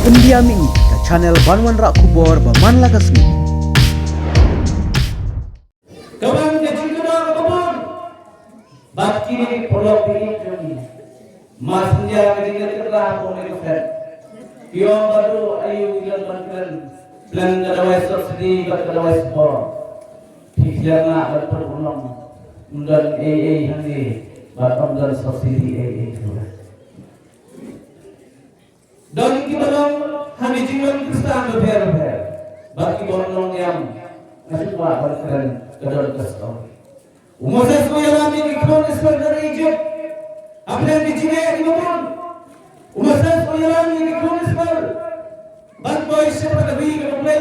Pendiaming ke channel Banwan Rak Kubor Baman Lagasmi. Kawan kecil kedua kebun, baki pulau ini, masnya kecil kedua boleh kan? Yo baru ayu jalan bantuan, plan kedua subsidi kedua spor, pikiran berpeluang, mundan ini batang dan subsidi juga. Dan kita dalam hari jiwan Kristen berber, bagi orang yang masih kuat berkeran kedua Kristen. Moses mengalami dikronis dari Egypt, apa yang dijinai di Babylon. Moses mengalami dikronis bantuan siapa lebih kepada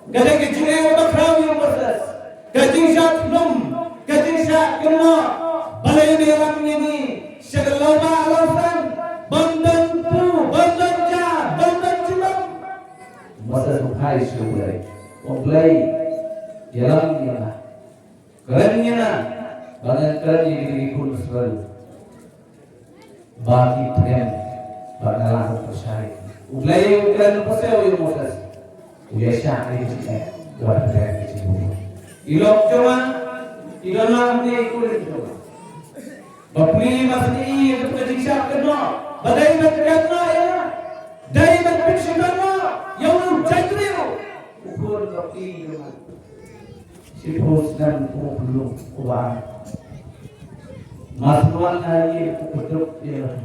kadang dijinai orang kau yang Moses, kadang syak belum, kadang syak kena, balai orang ini segala alasan bandan Moses bukai surai, mulai jalannya, kerennya, banyak keren yang dikun selalu, bagi tren, bagalah percaya, mulai keren percaya yang Moses, biasa ini sih, buat keren itu, ilok cuma, idola ni ikut itu, bapni masih itu kerja kerja, badai berkerja ya, dari berpikir yang jadinya ukur kopi dengan sibuk dan belum uang masukan hari untuk dia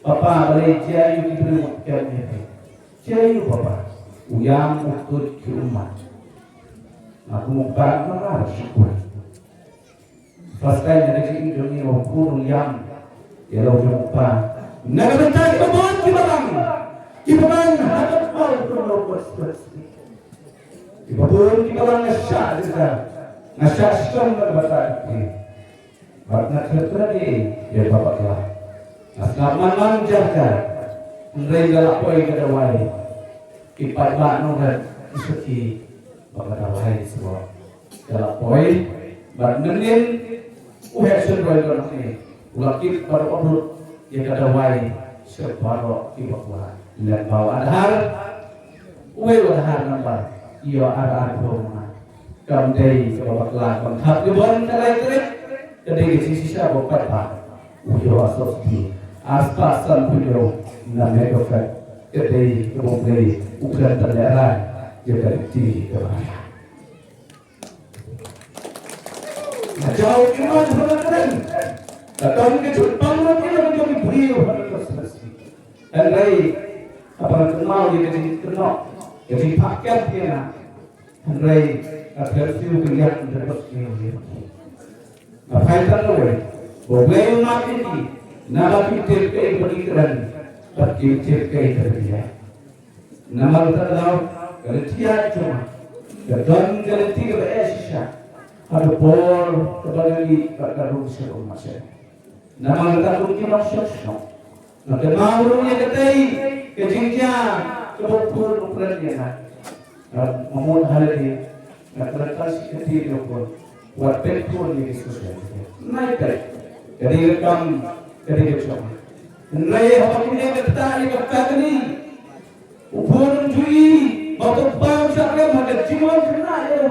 papa boleh jaya itu kami jaya papa uyang untuk ke rumah aku muka mana syukur first time dari Indonesia ukur uyang ya lo jumpa nak bentar kebun Ibaran hadap kau berlopos bersih. Ibaran ibaran nasya juga, nasya sistem berbatas ini. Karena terjadi ya bapaklah. Naslaman manjaga, mereka lapoi kedawai. Ipat banu dan isuki kedawai semua. Lapoi, bandingin, uhesun roy ini. Ulakit baru urut ya kedawai separuh ibaklah. Dan bawa adhar, uwe adhar nampak, iyo adhar rumah. Kamdei sebab kelakon, hak kebun terai kedai sisi siapa patah, uyo asosdi, aspasan puyo, namanya kafir, kedai kebun kedai, ukuran terdarat, jaga diri kebaya. Jauh iman berkeren, datang ke Jepang lagi menjadi beliau harus selesai. Dan apa kenal dia jadi paket dia Andrei tersiu kelihatan terus dia apa itu boleh mati di nama pikir ke pemikiran berpikir ke dia nama terlalu kerja cuma dan kerja beresya ada bor kembali ke rusia rumah saya nama terlalu kita sosok nak mahunya ketai kejingja kebukul ukurannya nak memun hal ini nak terlepas kecil ukur buat petrol ini susah naik jadi rekam jadi kecil nilai apa punya kertas ini ukur jui waktu bang siapa ada jimat kena ya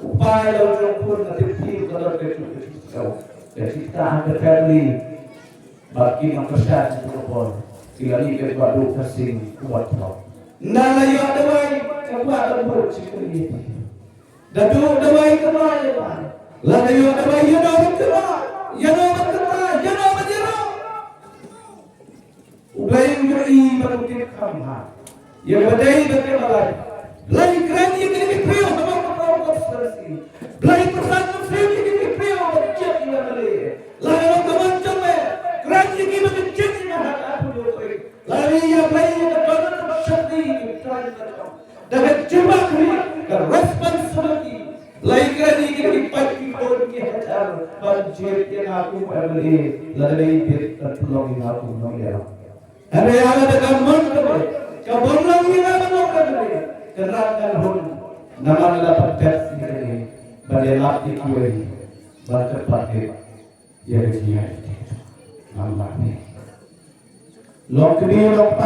upaya ukur nanti kalau kecil jadi kita ada family bagi masyarakat ukur Kali ke badu kasing kuat tau. Nala yo dawai kuat lembut sikit. Datu dawai kemana ya? Lalu yo dawai yo dawai kemana? Yo dawai kemana? Yo dawai jero. Ulai ngeri berukir kamha. Yo badai betul balai. Lai keren yo kini prio sama kau kau Lai persan muslim kini prio bercak yo balai. Lai orang kawan cuma keren yo kini bercak yo Lari yang lain adalah tersyakti dengan jemaah ke responsibility. Lain kali kita dipati orang yang hajar banjir yang aku beri lari tertolong yang aku mengira. Ada yang ada gambar kabur lagi nama mengira kerana hun nama dapat tes ini pada latih kue baca pakai ya dia nama ni. Lok ni lok